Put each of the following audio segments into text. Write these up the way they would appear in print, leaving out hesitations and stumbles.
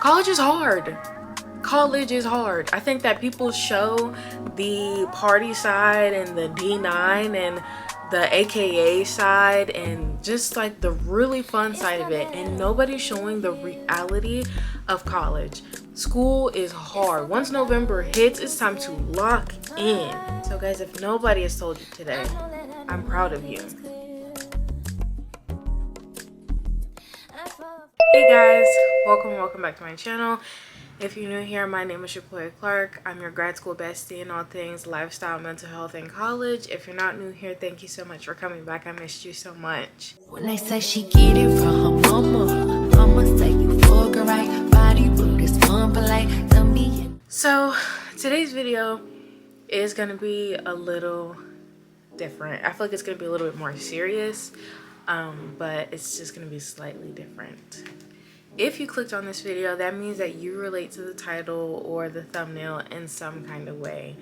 college is hard. College is hard. I think that people show the party side and the D9 and the AKA side and just like the really fun side of it, and nobody's showing the reality of college. School is hard. Once November hits, it's time to lock in. So guys, if nobody has told you today, I'm proud of you. Hey guys, welcome back to my channel. If you're new here, my name is Shapoya Clark. I'm your grad school bestie in all things lifestyle, mental health, and college. If you're not new here, thank you so much for coming back. I missed you so much. When they say she get it from her mama say you fuck her right, body rude is fun polite, tell me. So today's video is gonna be a little different. I feel like it's gonna be a little bit more serious, but it's just gonna be slightly different. If you clicked on this video, that means that you relate to the title or the thumbnail in some kind of way.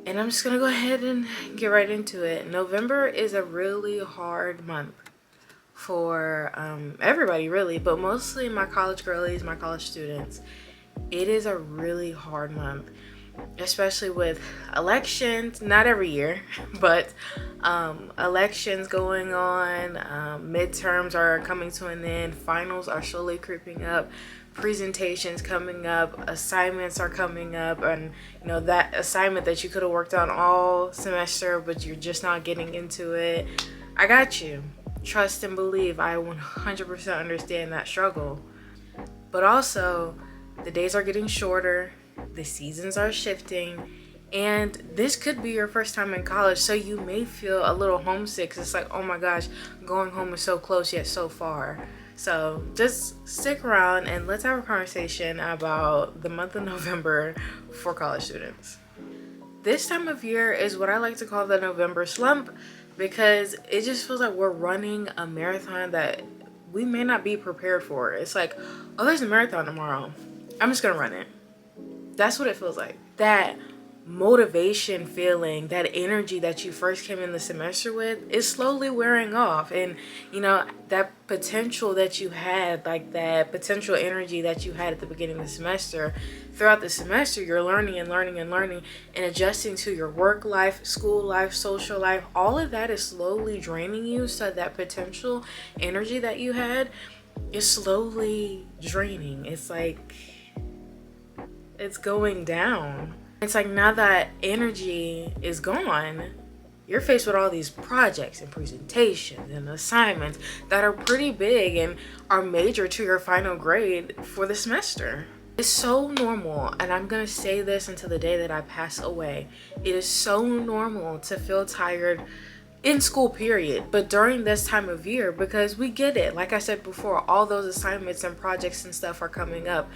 And I'm just gonna go ahead and get right into it. November is a really hard month for everybody really, but mostly my college girlies, my college students. It is a really hard month, especially with elections, not every year, but elections going on, midterms are coming to an end, finals are slowly creeping up, presentations coming up, assignments are coming up, and you know that assignment that you could have worked on all semester but you're just not getting into it. I got you. Trust and believe. I 100% understand that struggle. But also, the days are getting shorter, the seasons are shifting, and this could be your first time in college, so you may feel a little homesick. 'Cause it's like, oh my gosh, going home is so close yet so far. So just stick around and let's have a conversation about the month of November for college students. This time of year is what I like to call the November slump, because it just feels like we're running a marathon that we may not be prepared for. It's like, oh, there's a marathon tomorrow, I'm just gonna run it. That's what it feels like. That motivation feeling, that energy that you first came in the semester with is slowly wearing off. And you know, that potential that you had, like that potential energy that you had at the beginning of the semester, throughout the semester you're learning and adjusting to your work life, school life, social life. All of that is slowly draining you, so that potential energy that you had is slowly draining. It's like it's going down. It's like now that energy is gone, you're faced with all these projects and presentations and assignments that are pretty big and are major to your final grade for the semester. It's so normal, and I'm gonna say this until the day that I pass away. It is so normal to feel tired in school period, but during this time of year, because we get it. Like I said before, all those assignments and projects and stuff are coming up.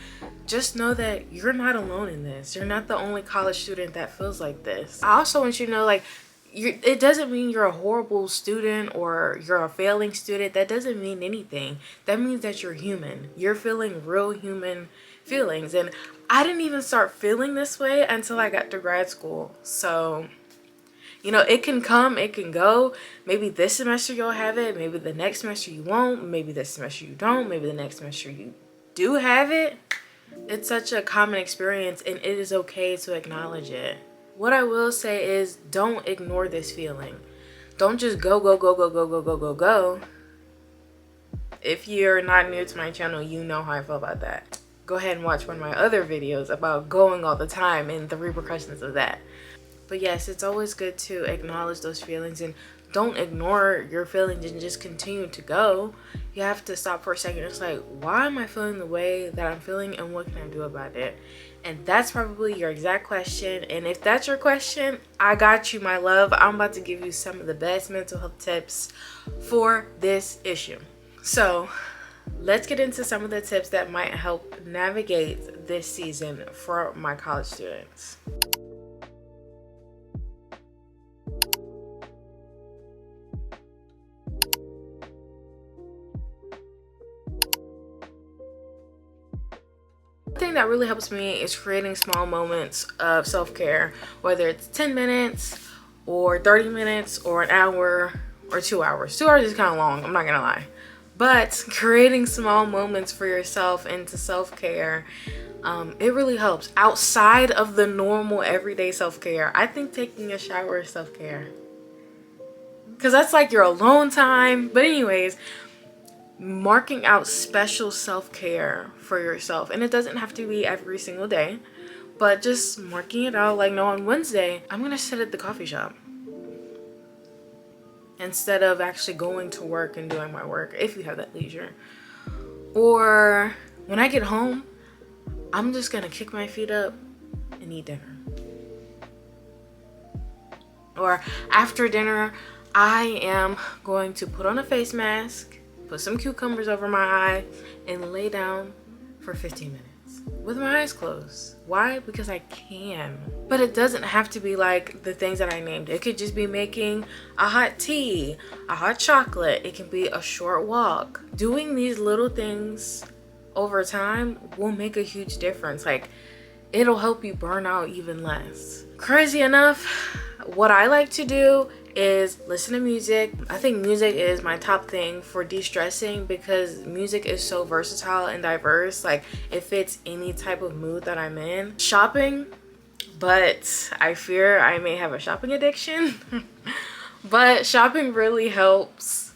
Just know that you're not alone in this. You're not the only college student that feels like this. I also want you to know, like, it doesn't mean you're a horrible student or you're a failing student. That doesn't mean anything. That means that you're human. You're feeling real human feelings. And I didn't even start feeling this way until I got to grad school. So you know, it can come, it can go. Maybe this semester you'll have it. Maybe the next semester you won't. Maybe this semester you don't. Maybe the next semester you do have it. It's such a common experience, and it is okay to acknowledge it. What I will say is, don't ignore this feeling. Don't just go. If you're not new to my channel, you know how I feel about that. Go ahead and watch one of my other videos about going all the time and the repercussions of that. But yes, it's always good to acknowledge those feelings, and don't ignore your feelings and just continue to go. You have to stop for a second. It's like, why am I feeling the way that I'm feeling, and what can I do about it? And that's probably your exact question. And if that's your question, I got you, my love. I'm about to give you some of the best mental health tips for this issue. So let's get into some of the tips that might help navigate this season for my college students. The thing that really helps me is creating small moments of self-care, whether it's 10 minutes or 30 minutes or an hour or 2 hours. 2 hours is kind of long, I'm not gonna lie, But creating small moments for yourself into self-care, it really helps outside of the normal everyday self-care. I think taking a shower is self-care, because that's like your alone time. But anyways, marking out special self-care for yourself, and it doesn't have to be every single day, but just marking it out, like, no, on Wednesday I'm gonna sit at the coffee shop instead of actually going to work and doing my work, if you have that leisure. Or when I get home, I'm just gonna kick my feet up and eat dinner. Or after dinner, I am going to put on a face mask, put some cucumbers over my eye, and lay down for 15 minutes with my eyes closed. Why? Because I can. But it doesn't have to be like the things that I named. It could just be making a hot tea, a hot chocolate. It can be a short walk. Doing these little things over time will make a huge difference. Like, it'll help you burn out even less. Crazy enough, what I like to do is listen to music. I think music is my top thing for de-stressing, because music is so versatile and diverse. Like, it fits any type of mood that I'm in. Shopping, but I fear I may have a shopping addiction. But shopping really helps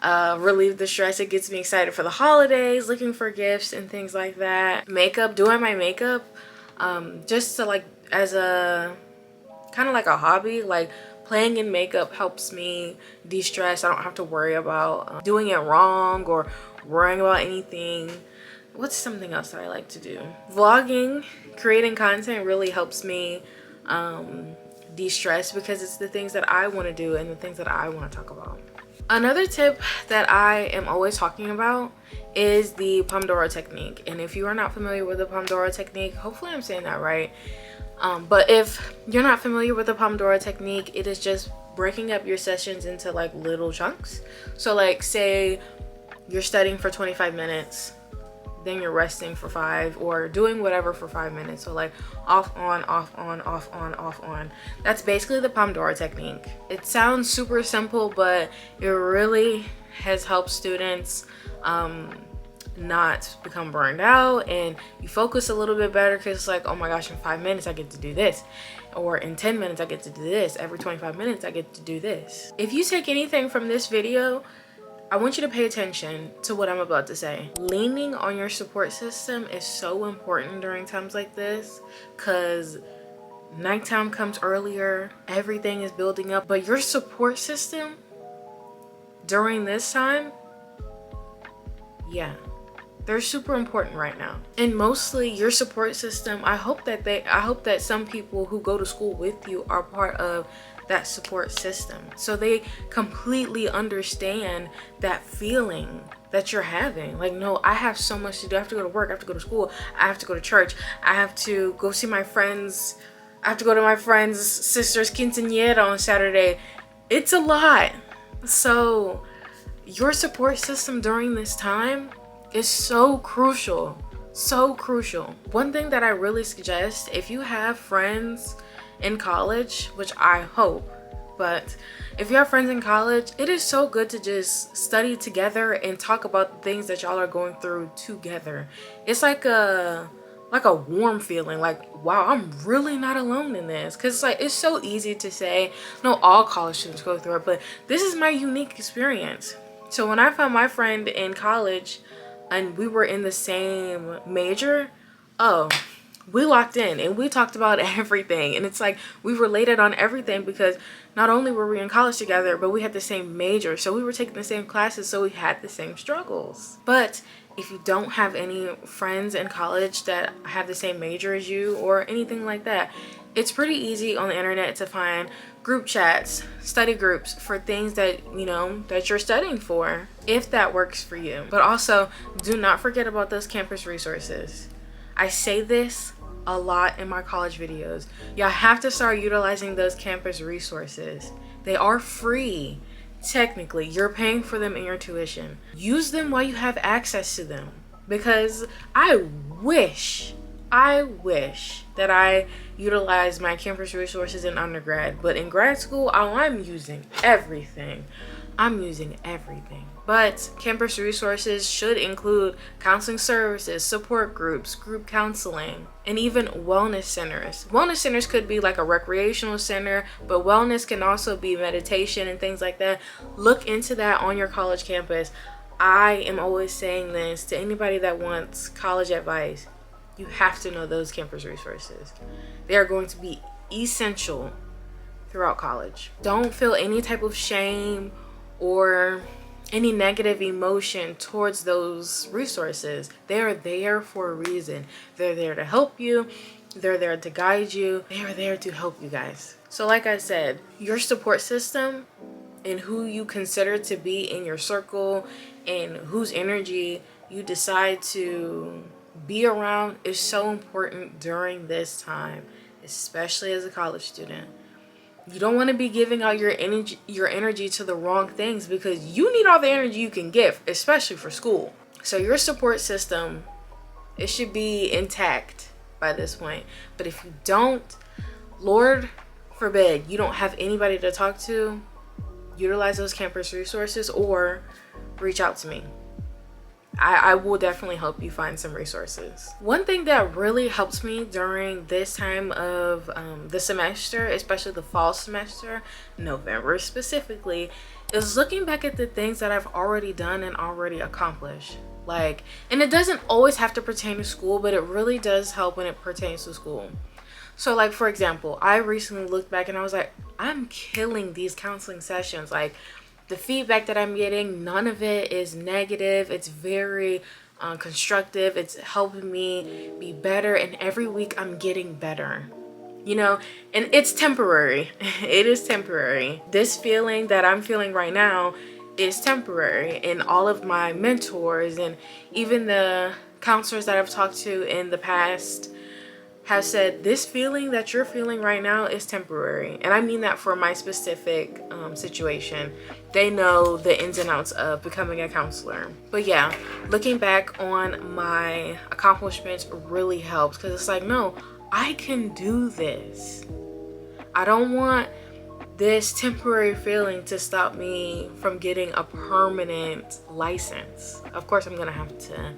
relieve the stress. It gets me excited for the holidays, looking for gifts and things like that. Makeup, doing my makeup, just to, like, as a kind of like a hobby. Like, playing in makeup helps me de-stress. I don't have to worry about doing it wrong or worrying about anything. What's something else that I like to do? Vlogging, creating content really helps me de-stress, because it's the things that I want to do and the things that I want to talk about. Another tip that I am always talking about is the Pomodoro technique. And if you are not familiar with the Pomodoro technique, hopefully I'm saying that right. But if you're not familiar with the Pomodoro technique, it is just breaking up your sessions into like little chunks. So like, say you're studying for 25 minutes, then you're resting for 5, or doing whatever for 5 minutes. So like off, on, off, on, off, on, off, on. That's basically the Pomodoro technique. It sounds super simple, but it really has helped students not become burned out, and you focus a little bit better, because it's like, oh my gosh, in 5 minutes I get to do this, or in 10 minutes I get to do this, every 25 minutes I get to do this. If you take anything from this video, I want you to pay attention to what I'm about to say. Leaning on your support system is so important during times like this, because nighttime comes earlier, everything is building up, but your support system during this time, yeah, they're super important right now. And mostly your support system, I hope that some people who go to school with you are part of that support system, so they completely understand that feeling that you're having. Like, no, I have so much to do. I have to go to work, I have to go to school, I have to go to church, I have to go see my friends, I have to go to my friend's sister's quinceañera on Saturday. It's a lot. So your support system during this time is so crucial, so crucial. One thing that I really suggest, if you have friends in college, which I hope, but if you have friends in college, it is so good to just study together and talk about the things that y'all are going through together. It's like a warm feeling, like, wow, I'm really not alone in this. Because it's like, it's so easy to say, no, all college students go through it, but this is my unique experience. So when I found my friend in college and we were in the same major, oh, we locked in and we talked about everything. And it's like, we related on everything, because not only were we in college together, but we had the same major, so we were taking the same classes, so we had the same struggles. But if you don't have any friends in college that have the same major as you or anything like that, it's pretty easy on the internet to find group chats, study groups for things that, you know, that you're studying for, if that works for you. But also, do not forget about those campus resources. I say this a lot in my college videos. Y'all have to start utilizing those campus resources. They are free. Technically, you're paying for them in your tuition. Use them while you have access to them, because I wish that I utilized my campus resources in undergrad, but in grad school, I'm using everything. I'm using everything. But campus resources should include counseling services, support groups, group counseling, and even wellness centers. Wellness centers could be like a recreational center, but wellness can also be meditation and things like that. Look into that on your college campus. I am always saying this to anybody that wants college advice. You have to know those campus resources. They are going to be essential throughout college. Don't feel any type of shame or any negative emotion towards those resources. They are there for a reason. They're there to help you. They're there to guide you. They are there to help you guys. So like I said, your support system and who you consider to be in your circle and whose energy you decide to be around is so important during this time, especially as a college student. You don't want to be giving out your energy to the wrong things, because you need all the energy you can give, especially for school. So your support system, it should be intact by this point. But if you don't, Lord forbid, you don't have anybody to talk to, utilize those campus resources or reach out to me. I will definitely help you find some resources. One thing that really helps me during this time of the semester, especially the fall semester, November specifically, is looking back at the things that I've already done and already accomplished. Like, and it doesn't always have to pertain to school, but it really does help when it pertains to school. So like, for example, I recently looked back and I was like, I'm killing these counseling sessions. Like, the feedback that I'm getting, none of it is negative. It's very constructive. It's helping me be better. And every week I'm getting better, you know, and it's temporary. It is temporary. This feeling that I'm feeling right now is temporary. And all of my mentors and even the counselors that I've talked to in the past have said this feeling that you're feeling right now is temporary. And I mean that for my specific situation. They know the ins and outs of becoming a counselor. But yeah, looking back on my accomplishments really helps, because it's like, no, I can do this. I don't want this temporary feeling to stop me from getting a permanent license. Of course, I'm gonna have to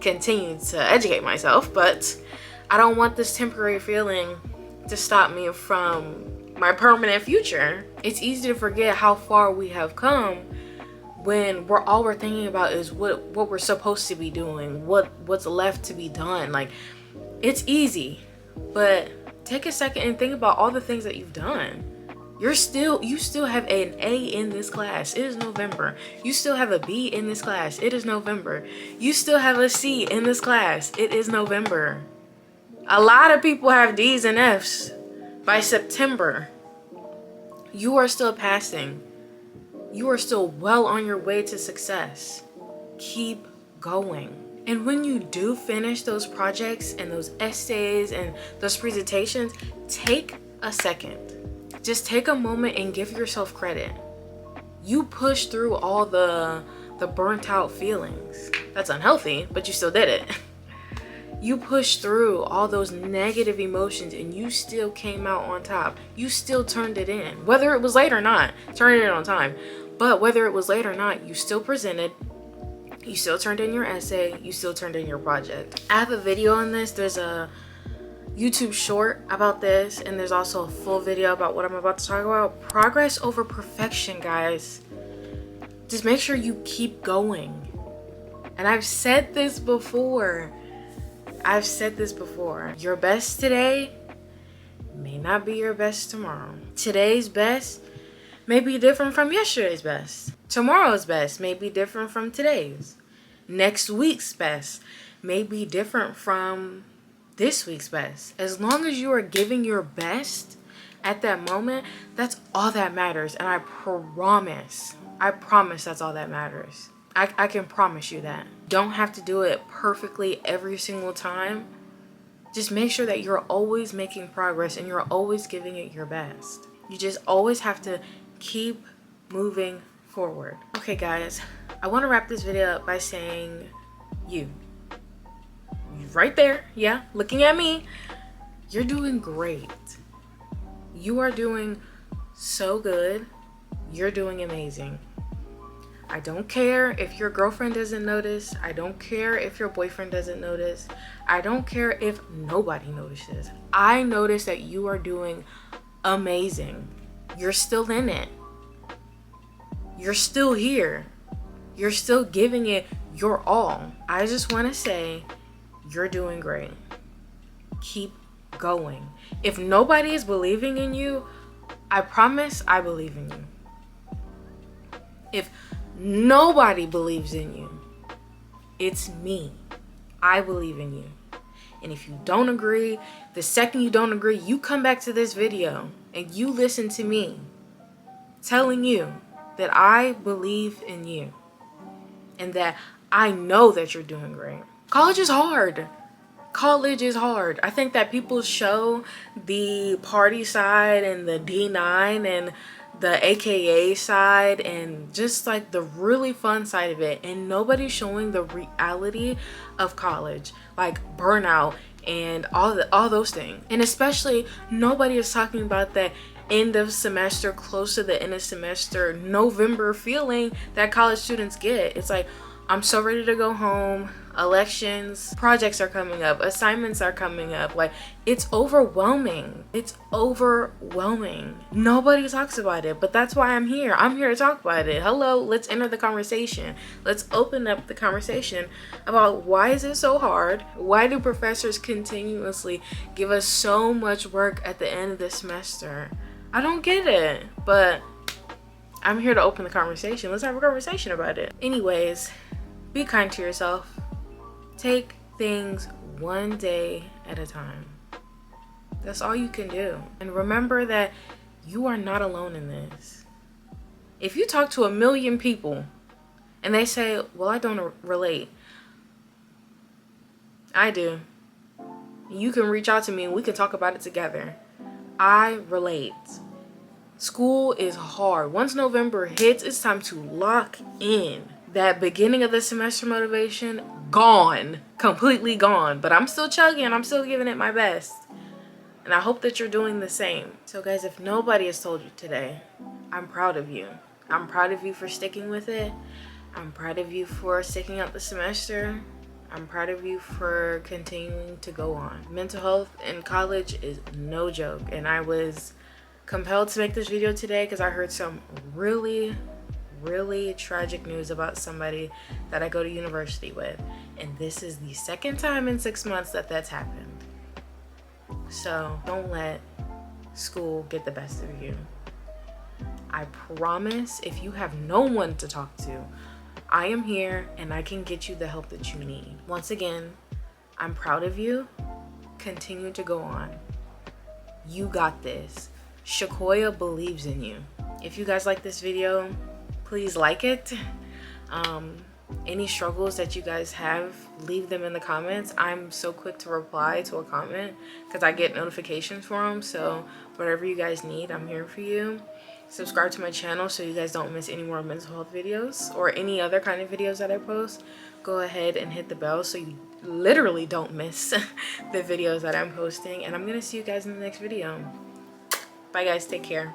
continue to educate myself, but I don't want this temporary feeling to stop me from my permanent future. It's easy to forget how far we have come when all we're thinking about is what we're supposed to be doing, what's left to be done. Like, it's easy, but take a second and think about all the things that you've done. You still have an A in this class. It is November. You still have a B in this class. It is November. You still have a C in this class. It is November. A lot of people have D's and F's by September. You are still passing. You are still well on your way to success. Keep going. And when you do finish those projects and those essays and those presentations, take a second. Just take a moment and give yourself credit. You pushed through all the burnt out feelings. That's unhealthy, but you still did it. You pushed through all those negative emotions and you still came out on top. You still turned it in. Whether it was late or not, turn it in on time. But whether it was late or not, you still presented. You still turned in your essay. You still turned in your project. I have a video on this. There's a YouTube short about this, and there's also a full video about what I'm about to talk about. Progress over perfection, guys. Just make sure you keep going. And I've said this before. Your best today may not be your best tomorrow. Today's best may be different from yesterday's best. Tomorrow's best may be different from today's. Next week's best may be different from this week's best. As long as you are giving your best at that moment, that's all that matters. And I promise that's all that matters. I can promise you that. Don't have to do it perfectly every single time. Just make sure that you're always making progress and you're always giving it your best. You just always have to keep moving forward. Okay, guys, I want to wrap this video up by saying you right there, yeah, looking at me, you're doing great. You are doing so good. You're doing amazing. I don't care if your girlfriend doesn't notice. I don't care if your boyfriend doesn't notice. I don't care if nobody notices. I notice that you are doing amazing. You're still in it. You're still here. You're still giving it your all. I just want to say you're doing great. Keep going. If nobody is believing in you, I promise I believe in you. If nobody believes in you, it's me. I believe in you. And if you don't agree, the second you don't agree, you come back to this video and you listen to me telling you that I believe in you and that I know that you're doing great. College is hard. College is hard. I think that people show the party side and the D9 and the AKA side and just like the really fun side of it, and nobody's showing the reality of college, like burnout and all those things. And especially nobody is talking about that end of semester, close to the end of semester, November feeling that college students get. It's like, I'm so ready to go home. Elections, projects are coming up, assignments are coming up. Like, it's overwhelming. It's overwhelming. Nobody talks about it, but that's why I'm here. I'm here to talk about it. Hello, let's enter the conversation. Let's open up the conversation about why is it so hard? Why do professors continuously give us so much work at the end of the semester? I don't get it, but I'm here to open the conversation. Let's have a conversation about it. Anyways, be kind to yourself. Take things one day at a time. That's all you can do. And remember that you are not alone in this. If you talk to 1 million people and they say, well, I don't relate. I do. You can reach out to me and we can talk about it together. I relate. School is hard. Once November hits, it's time to lock in. That beginning of the semester motivation, gone. Completely gone. But I'm still chugging. I'm still giving it my best. And I hope that you're doing the same. So guys, if nobody has told you today, I'm proud of you. I'm proud of you for sticking with it. I'm proud of you for sticking out the semester. I'm proud of you for continuing to go on. Mental health in college is no joke. And I was compelled to make this video today because I heard some really tragic news about somebody that I go to university with, and this is the second time in 6 months that that's happened. So don't let school get the best of you. I promise, if you have no one to talk to, I am here and I can get you the help that you need. Once again, I'm proud of you. Continue to go on. You got this. Shakoya believes in you. If you guys like this video, please like it. Any struggles that you guys have, leave them in the comments. I'm so quick to reply to a comment because I get notifications for them. So whatever you guys need, I'm here for you. Subscribe to my channel so you guys don't miss any more mental health videos or any other kind of videos that I post. Go ahead and hit the bell so you literally don't miss the videos that I'm posting. And I'm gonna see you guys in the next video. Bye guys, take care.